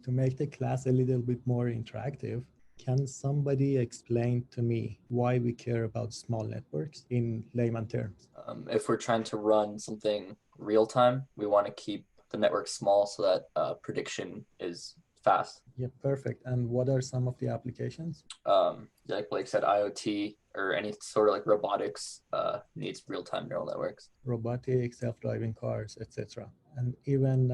To make the class a little bit more interactive, can somebody explain to me why we care about small networks in layman terms? If we're trying to run something real time, we want to keep the network small so that prediction is fast. Yeah, perfect. And what are some of the applications? Like Blake said, IoT or any sort of like robotics needs real time neural networks. Robotics, self-driving cars, etc. And even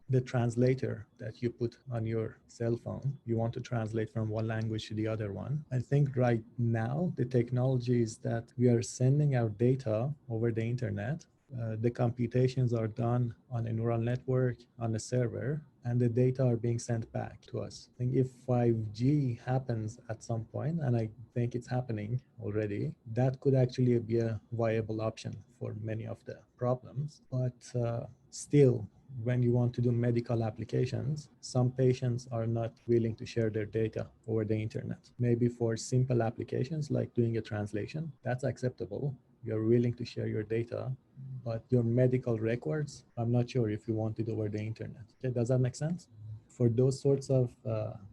the translator that you put on your cell phone, you want to translate from one language to the other one. I think right now the technology is that we are sending our data over the internet. The computations are done on a neural network on a server, and the data are being sent back to us. I think if 5G happens at some point, and I think it's happening already, that could actually be a viable option for many of the problems. But still, when you want to do medical applications, some patients are not willing to share their data over the internet. Maybe for simple applications like doing a translation, that's acceptable. You're willing to share your data, but your medical records, I'm not sure if you want it over the internet. Okay, does that make sense? For those sorts of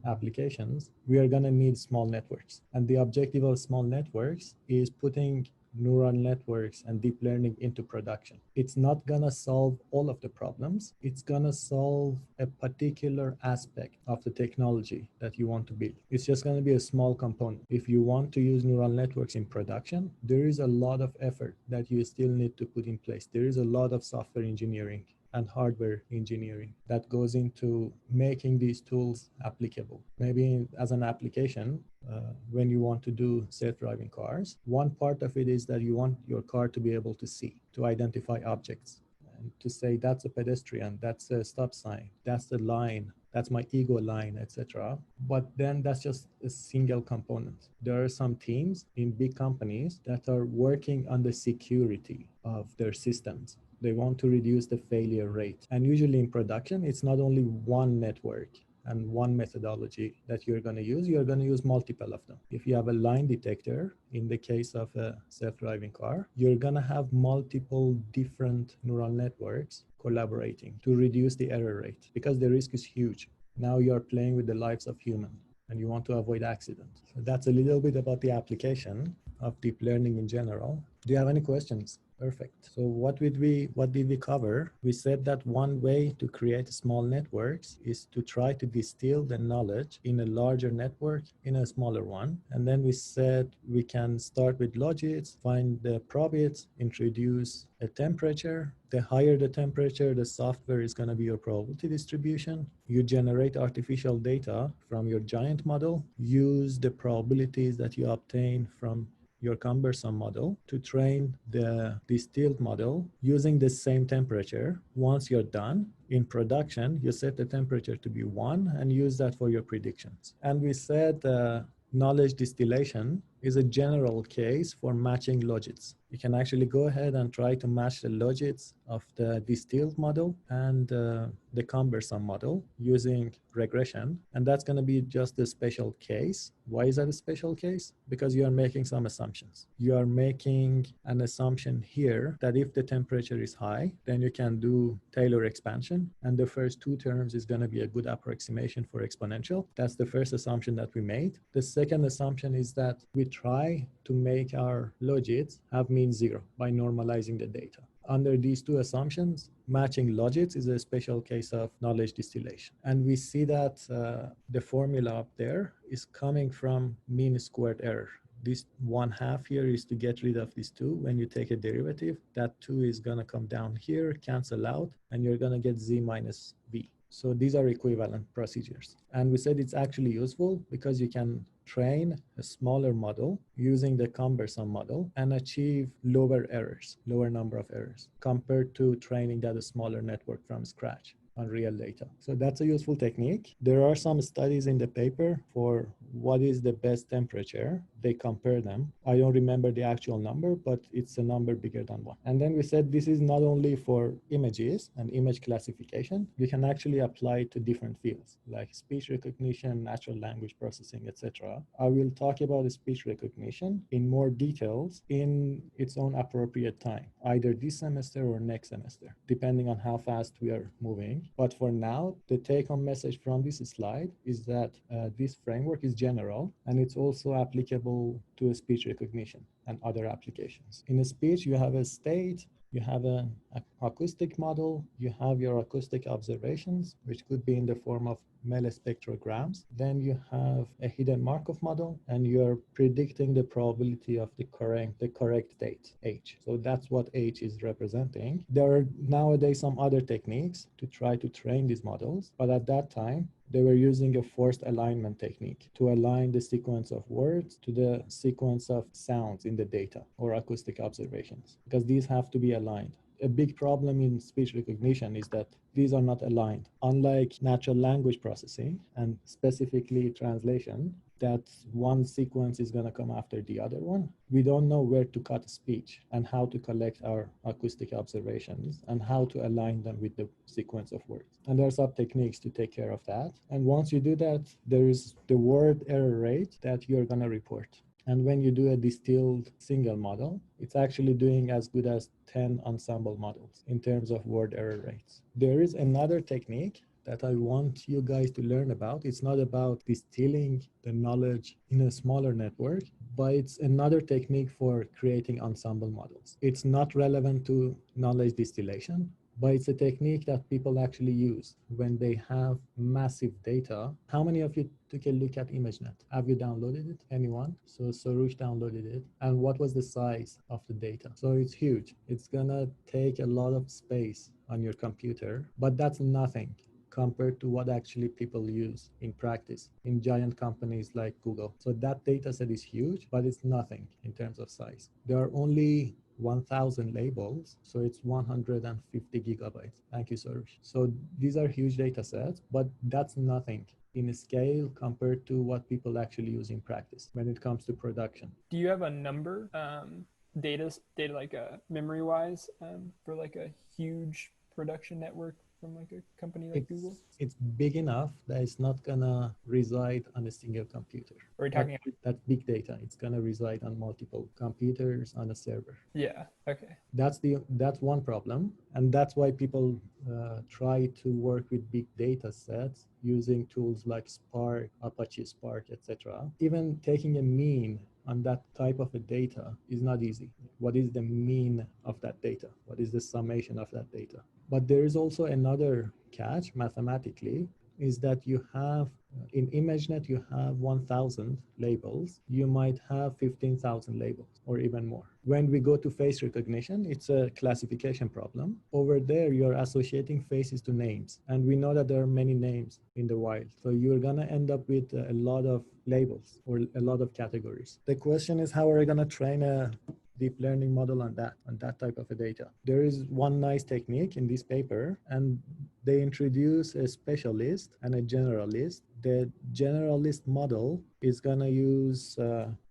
applications, we are going to need small networks. And the objective of small networks is putting neural networks and deep learning into production. It's not going to solve all of the problems. It's going to solve a particular aspect of the technology that you want to build. It's just going to be a small component. If you want to use neural networks in production, there is a lot of effort that you still need to put in place. There is a lot of software engineering and hardware engineering that goes into making these tools applicable. Maybe as an application, when you want to do self-driving cars, one part of it is that you want your car to be able to see, to identify objects, and to say that's a pedestrian, that's a stop sign, that's the line, that's my ego line, etc. But then that's just a single component. There are some teams in big companies that are working on the security of their systems. They want to reduce the failure rate. And usually in production, it's not only one network and one methodology that you're going to use, you're going to use multiple of them. If you have a line detector, in the case of a self-driving car, you're going to have multiple different neural networks collaborating to reduce the error rate because the risk is huge. Now you're playing with the lives of humans and you want to avoid accidents. So that's a little bit about the application of deep learning in general. Do you have any questions? Perfect. So what did we cover? We said that one way to create small networks is to try to distill the knowledge in a larger network in a smaller one. And then we said we can start with logits, find the probits, introduce a temperature. The higher the temperature, the softer is going to be your probability distribution. You generate artificial data from your giant model, use the probabilities that you obtain from your cumbersome model to train the distilled model using the same temperature. Once you're done, in production, you set the temperature to be 1 and use that for your predictions. And we said knowledge distillation is a general case for matching logits. You can actually go ahead and try to match the logits of the distilled model and the cumbersome model using regression. And that's going to be just a special case. Why is that a special case? Because you are making some assumptions. You are making an assumption here that if the temperature is high, then you can do Taylor expansion. And the first two terms is going to be a good approximation for exponential. That's the first assumption that we made. The second assumption is that we try to make our logits have mean 0 by normalizing the data. Under these two assumptions, matching logits is a special case of knowledge distillation. And we see that the formula up there is coming from mean squared error. This 1/2 here is to get rid of these 2. When you take a derivative, that 2 is going to come down here, cancel out, and you're going to get z minus v. So these are equivalent procedures. And we said it's actually useful because you can train a smaller model using the cumbersome model and achieve lower errors, lower number of errors, compared to training that a smaller network from scratch on real data. So that's a useful technique. There are some studies in the paper for what is the best temperature. They compare them. I don't remember the actual number, but it's a number bigger than one. And then we said this is not only for images and image classification, we can actually apply it to different fields like speech recognition, natural language processing, etc. I will talk about speech recognition in more details in its own appropriate time, either this semester or next semester, depending on how fast we are moving. But for now, the take-home message from this slide is that this framework is general and it's also applicable to speech recognition and other applications. In a speech, you have a state, you have an acoustic model, you have your acoustic observations, which could be in the form of Mel spectrograms. Then you have a hidden Markov model, and you're predicting the probability of the correct date, H. So that's what H is representing. There are nowadays some other techniques to try to train these models, but at that time, they were using a forced alignment technique to align the sequence of words to the sequence of sounds in the data or acoustic observations, because these have to be aligned. A big problem in speech recognition is that these are not aligned. Unlike natural language processing and specifically translation, that one sequence is going to come after the other one. We don't know where to cut speech and how to collect our acoustic observations and how to align them with the sequence of words. And there are some techniques to take care of that. And once you do that, there is the word error rate that you're going to report. And when you do a distilled single model, it's actually doing as good as 10 ensemble models in terms of word error rates. There is another technique that I want you guys to learn about. It's not about distilling the knowledge in a smaller network, but it's another technique for creating ensemble models. It's not relevant to knowledge distillation, but it's a technique that people actually use when they have massive data. How many of you took a look at ImageNet? Have you downloaded it? Anyone? So Soroush downloaded it. And what was the size of the data? So it's huge. It's gonna take a lot of space on your computer, but that's nothing compared to what actually people use in practice in giant companies like Google. So that data set is huge, but it's nothing in terms of size. There are only 1,000 labels, so it's 150 gigabytes. Thank you, Soroush. So these are huge data sets, but that's nothing in a scale compared to what people actually use in practice when it comes to production. Do you have a number, data like memory-wise, for like a huge production network from like a company like Google? It's big enough that it's not gonna reside on a single computer. Are you talking about? That's big data. It's gonna reside on multiple computers on a server. Yeah. Okay. That's one problem, and that's why people try to work with big data sets using tools like Spark, Apache Spark, etc. Even taking a mean on that type of a data is not easy. What is the mean of that data? What is the summation of that data? But there is also another catch mathematically, is that you have, in ImageNet, you have 1,000 labels. You might have 15,000 labels or even more. When we go to face recognition, it's a classification problem. Over there, you're associating faces to names. And we know that there are many names in the wild. So you're going to end up with a lot of labels or a lot of categories. The question is, how are we going to train a deep learning model on that type of a data? There is one nice technique in this paper, and they introduce a specialist and a generalist. The generalist model is going to use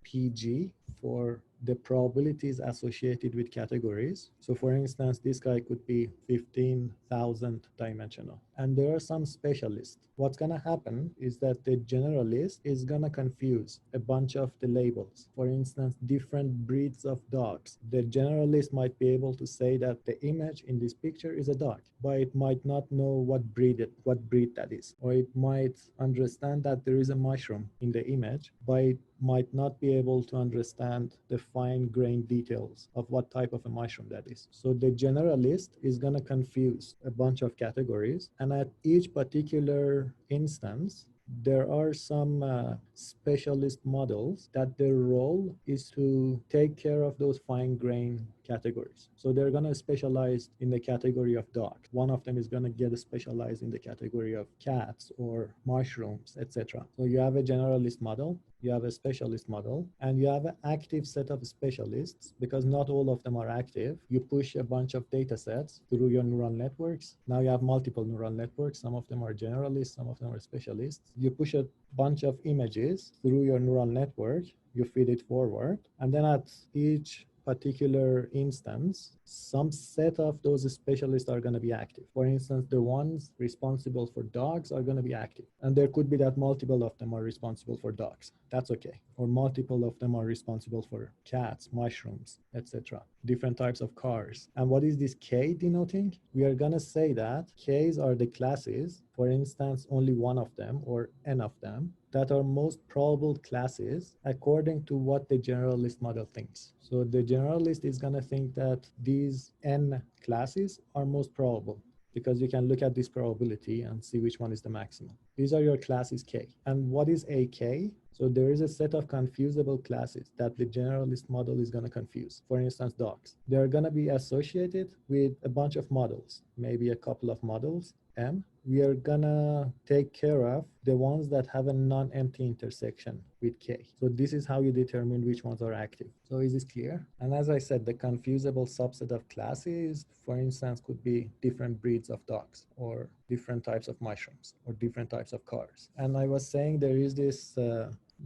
PG for the probabilities associated with categories. So for instance, this guy could be 15,000 dimensional. And there are some specialists. What's going to happen is that the generalist is going to confuse a bunch of the labels. For instance, different breeds of dogs. The generalist might be able to say that the image in this picture is a dog, but it might not know what breed that is. Or it might understand that there is a mushroom in the image, but it might not be able to understand the fine-grained details of what type of a mushroom that is. So the generalist is going to confuse a bunch of categories, and at each particular instance, there are some specialist models that their role is to take care of those fine-grained categories. So they're going to specialize in the category of dog. One of them is going to get specialized in the category of cats or mushrooms, etc. So you have a generalist model, you have a specialist model, and you have an active set of specialists because not all of them are active. You push a bunch of data sets through your neural networks. Now you have multiple neural networks. Some of them are generalists, some of them are specialists. You push a bunch of images through your neural network, you feed it forward, and then at each particular instance, some set of those specialists are going to be active. For instance, the ones responsible for dogs are going to be active. And there could be that multiple of them are responsible for dogs. That's okay. Or multiple of them are responsible for cats, mushrooms, etc. Different types of cars. And what is this K denoting? We are going to say that Ks are the classes, for instance, only one of them or n of them, that are most probable classes according to what the generalist model thinks. So the generalist is going to think that these n classes are most probable because you can look at this probability and see which one is the maximum. These are your classes K. And what is AK? So there is a set of confusable classes that the generalist model is going to confuse. For instance, dogs. They're going to be associated with a bunch of models, maybe a couple of models, M. We are gonna take care of the ones that have a non-empty intersection with K. So this is how you determine which ones are active. So is this clear? And as I said, the confusable subset of classes, for instance, could be different breeds of dogs or different types of mushrooms or different types of cars. And I was saying there is this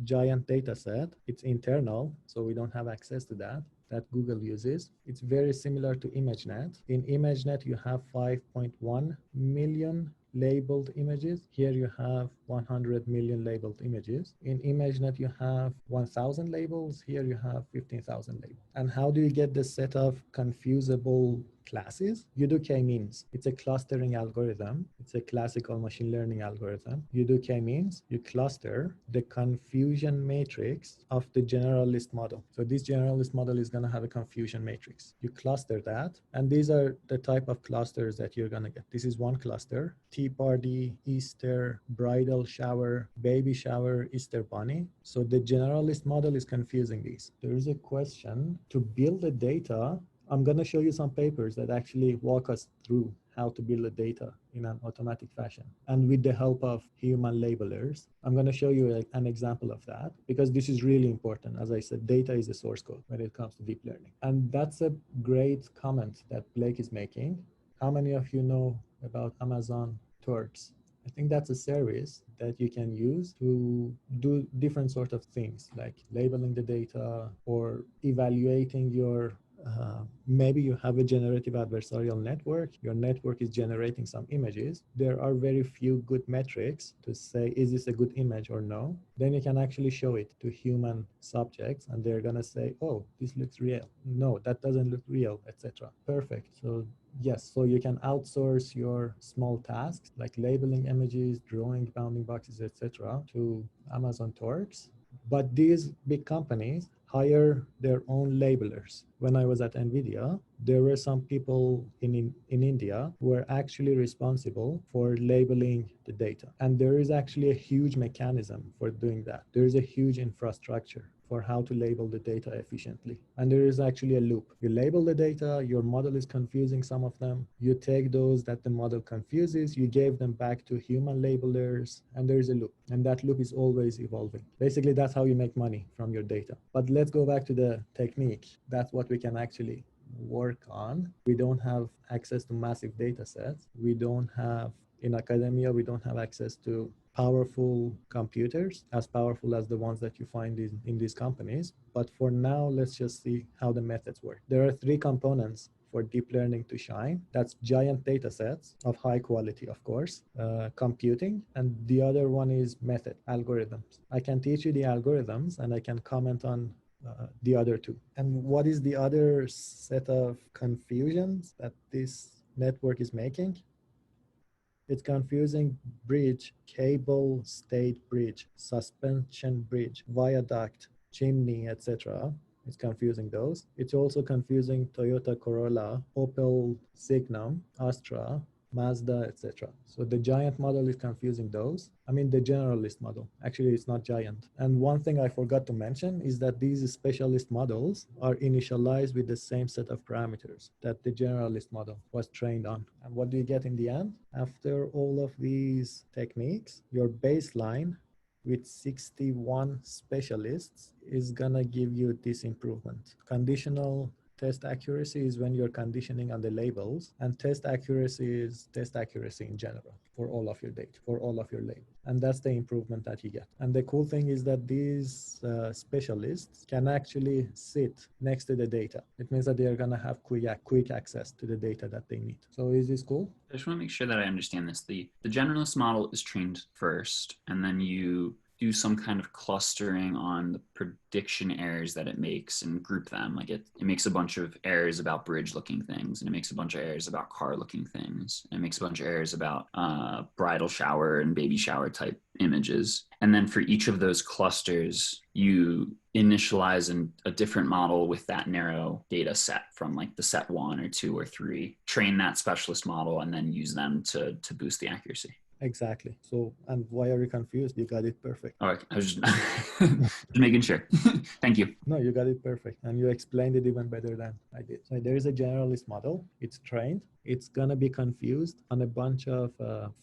giant data set. It's internal, so we don't have access to that Google uses. It's very similar to ImageNet. In ImageNet, you have 5.1 million labeled images. Here you have 100 million labeled images. In ImageNet, you have 1,000 labels. Here you have 15,000 labels. And how do you get the set of confusable classes? You do k-means. It's a clustering algorithm. It's a classical machine learning algorithm. You do k-means. You cluster the confusion matrix of the generalist model. So this generalist model is going to have a confusion matrix. You cluster that, and these are the type of clusters that you're going to get. This is one cluster: tea party, Easter, bridal shower, baby shower, Easter bunny. So the generalist model is confusing these. There is a question to build the data. I'm going to show you some papers that actually walk us through how to build the data in an automatic fashion. And with the help of human labelers, I'm going to show you an example of that because this is really important. As I said, data is a source code when it comes to deep learning. And that's a great comment that Blake is making. How many of you know about Amazon Turks? I think that's a service that you can use to do different sort of things like labeling the data or evaluating your maybe you have a generative adversarial network. Your network is generating some images. There are very few good metrics to say, is this a good image or no? Then you can actually show it to human subjects and they're going to say, oh, this looks real. No, that doesn't look real, etc. Perfect. So yes, so you can outsource your small tasks like labeling images, drawing bounding boxes, etc. to Amazon Turks. But these big companies hire their own labelers. When I was at NVIDIA, there were some people in India who were actually responsible for labeling the data. And there is actually a huge mechanism for doing that. There is a huge infrastructure for how to label the data efficiently. And there is actually a loop. You label the data, your model is confusing some of them. You take those that the model confuses, you gave them back to human labelers, and there is a loop. And that loop is always evolving. Basically, that's how you make money from your data. But let's go back to the technique. That's what we can actually work on. We don't have access to massive data sets. We don't have, in academia, we don't have access to powerful computers, as powerful as the ones that you find in these companies. But for now, let's just see how the methods work. There are three components for deep learning to shine. That's giant data sets of high quality, of course, computing, and the other one is method, algorithms. I can teach you the algorithms and I can comment on the other two. And what is the other set of confusions that this network is making? It's confusing bridge, cable, state bridge, suspension bridge, viaduct, chimney, etc. It's confusing those. It's also confusing Toyota Corolla, Opel Signum, Astra, Mazda, etc. So the giant model is confusing those. I mean, the generalist model. Actually, it's not giant. And one thing I forgot to mention is that these specialist models are initialized with the same set of parameters that the generalist model was trained on. And what do you get in the end? After all of these techniques, your baseline with 61 specialists is gonna give you this improvement. Conditional test accuracy is when you're conditioning on the labels, and test accuracy is test accuracy in general for all of your data, for all of your labels. And that's the improvement that you get. And the cool thing is that these specialists can actually sit next to the data. It means that they're going to have quick access to the data that they need. So is this cool? I just want to make sure that I understand this. The generalist model is trained first, and then you do some kind of clustering on the prediction errors that it makes and group them. Like it makes a bunch of errors about bridge looking things, and it makes a bunch of errors about car looking things, and it makes a bunch of errors about bridal shower and baby shower type images. And then for each of those clusters, you initialize a different model with that narrow data set from like the set 1 or 2 or 3, train that specialist model, and then use them to boost the accuracy. Exactly. So, and why are you confused? You got it perfect. All right. I was just making sure. Thank you. No, you got it perfect. And you explained it even better than I did. So there is a generalist model. It's trained. It's going to be confused on a bunch of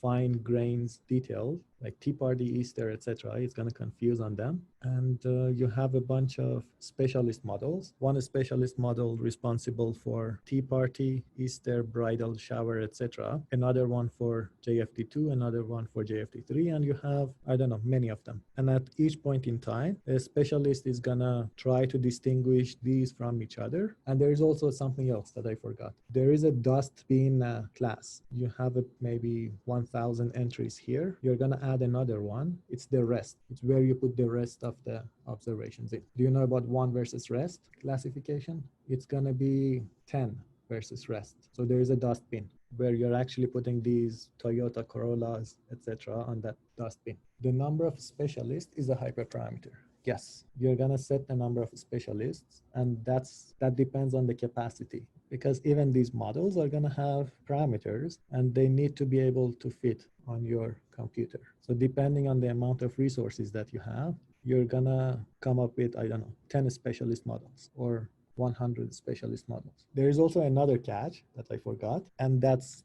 fine grains details like Tea Party, Easter, etc. It's going to confuse on them. And you have a bunch of specialist models. One specialist model responsible for Tea Party, Easter, bridal shower, etc. Another one for JFD2, another one for JFD3. And you have, I don't know, many of them. And at each point in time, a specialist is going to try to distinguish these from each other. And there is also something else that I forgot. There is a dustbin class. You have maybe 1,000 entries here. You're going to add another one. It's the rest. It's where you put the rest of the observations in. Do you know about one versus rest classification? It's going to be 10 versus rest. So there is a dustbin where you're actually putting these Toyota Corollas, etc. on that dustbin. The number of specialists is a hyperparameter. Yes, you're going to set the number of specialists, and that depends on the capacity, because even these models are going to have parameters and they need to be able to fit on your computer. So depending on the amount of resources that you have, you're going to come up with, I don't know, 10 specialist models or 100 specialist models. There is also another catch that I forgot, and that's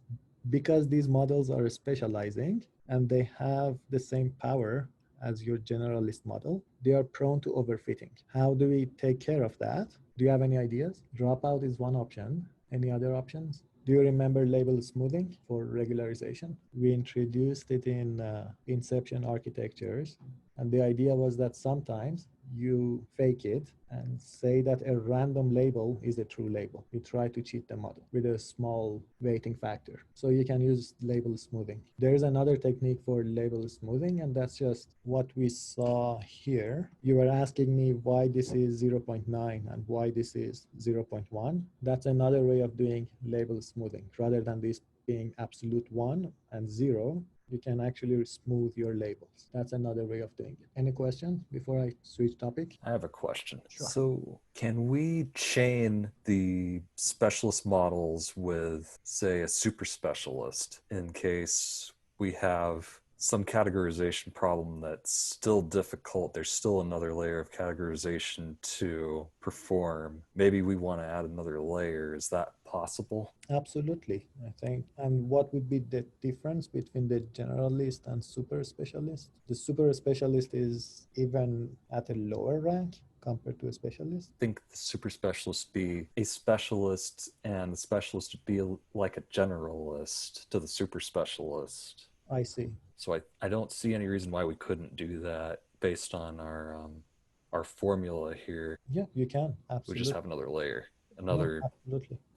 because these models are specializing and they have the same power as your generalist model, they are prone to overfitting. How do we take care of that? Do you have any ideas? Dropout is one option. Any other options? Do you remember label smoothing for regularization? We introduced it in Inception architectures. And the idea was that sometimes you fake it and say that a random label is a true label. You try to cheat the model with a small weighting factor. So you can use label smoothing. There is another technique for label smoothing, and that's just what we saw here. You were asking me why this is 0.9 and why this is 0.1. That's another way of doing label smoothing. Rather than this being absolute 1 and 0, you can actually smooth your labels. That's another way of doing it. Any questions before I switch topic? I have a question. Sure. So can we chain the specialist models with, say, a super specialist in case we have some categorization problem that's still difficult? There's still another layer of categorization to perform. Maybe we want to add another layer. Is that possible? Absolutely, I think. And what would be the difference between the generalist and super specialist? The super specialist is even at a lower rank compared to a specialist. I think the super specialist be a specialist and the specialist would be like a generalist to the super specialist. I see. So I don't see any reason why we couldn't do that based on our formula here. Yeah, you can. Absolutely. We just have another layer,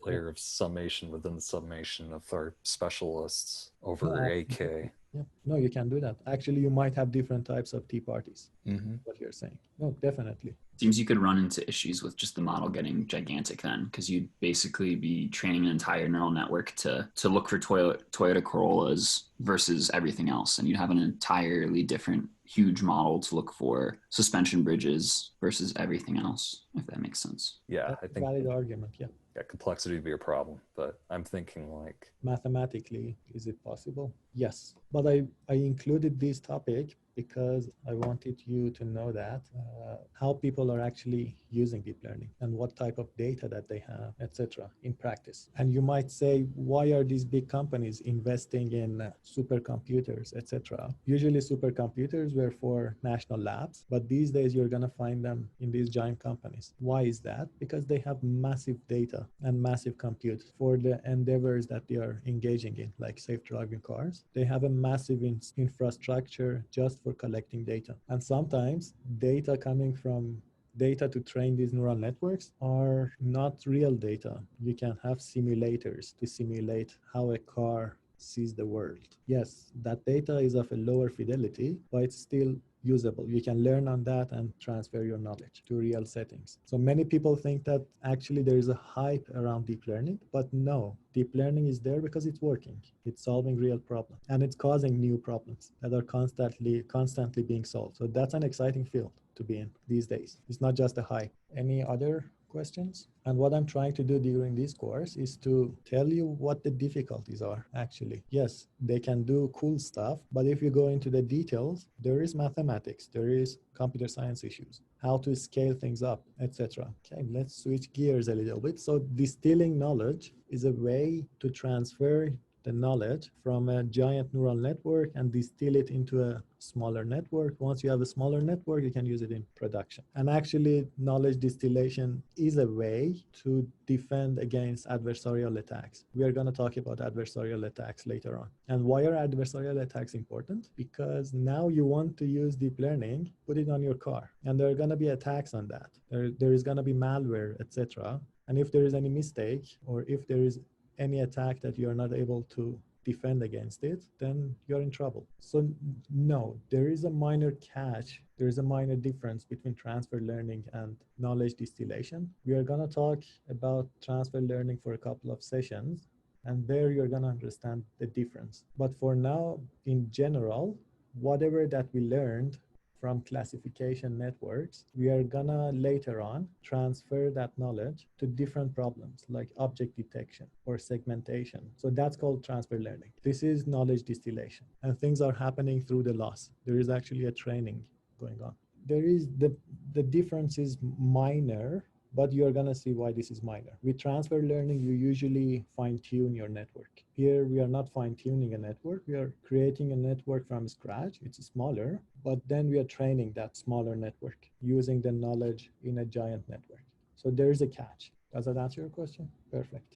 layer of summation within the summation of our specialists over AK. Yeah. No, you can do that. Actually, you might have different types of tea parties. What you're saying. No, definitely. Seems you could run into issues with just the model getting gigantic then, because you'd basically be training an entire neural network to look for Toyota Corollas versus everything else. And you'd have an entirely different huge model to look for suspension bridges versus everything else, if that makes sense. Yeah, That's I think a valid argument, yeah. complexity be a problem, but I'm thinking like Mathematically, is it possible? Yes. But I included this topic because I wanted you to know that how people are actually using deep learning and what type of data that they have, etc. in practice. And you might say, why are these big companies investing in supercomputers, etc.? Usually supercomputers were for national labs, but these days you're going to find them in these giant companies. Why is that? Because they have massive data and massive compute for the endeavors that they are engaging in, like safe driving cars. They have a massive infrastructure just for collecting data. And sometimes data coming from data to train these neural networks are not real data. You can have simulators to simulate how a car sees the world. Yes, that data is of a lower fidelity, but it's still usable. You can learn on that and transfer your knowledge to real settings. So many people think that actually there is a hype around deep learning, but no, deep learning is there because it's working. It's solving real problems and it's causing new problems that are constantly being solved. So that's an exciting field to be in these days. It's not just a hype. Any other questions? And what I'm trying to do during this course is to tell you what the difficulties are actually. Yes, they can do cool stuff, but if you go into the details, there is mathematics, there is computer science issues, how to scale things up, etc. Okay, let's switch gears a little bit. So distilling knowledge is a way to transfer the knowledge from a giant neural network and distill it into a smaller network. Once you have a smaller network, you can use it in production. And actually, knowledge distillation is a way to defend against adversarial attacks. We are going to talk about adversarial attacks later on. And why are adversarial attacks important? Because now you want to use deep learning, put it on your car, and there are going to be attacks on that. There is going to be malware, etc. And if there is any mistake, or if there is any attack that you are not able to defend against it, then you're in trouble. So no, there is a minor catch. There is a minor difference between transfer learning and knowledge distillation. We are going to talk about transfer learning for a couple of sessions, and there you're going to understand the difference. But for now, in general, whatever that we learned from classification networks, we are gonna later on transfer that knowledge to different problems like object detection or segmentation. So that's called transfer learning. This is knowledge distillation, and things are happening through the loss. There is actually a training going on. There is the difference is minor, but you're going to see why this is minor. With transfer learning, you usually fine-tune your network. Here, we are not fine-tuning a network. We are creating a network from scratch. It's smaller, but then we are training that smaller network using the knowledge in a giant network. So there is a catch. Does that answer your question? Perfect.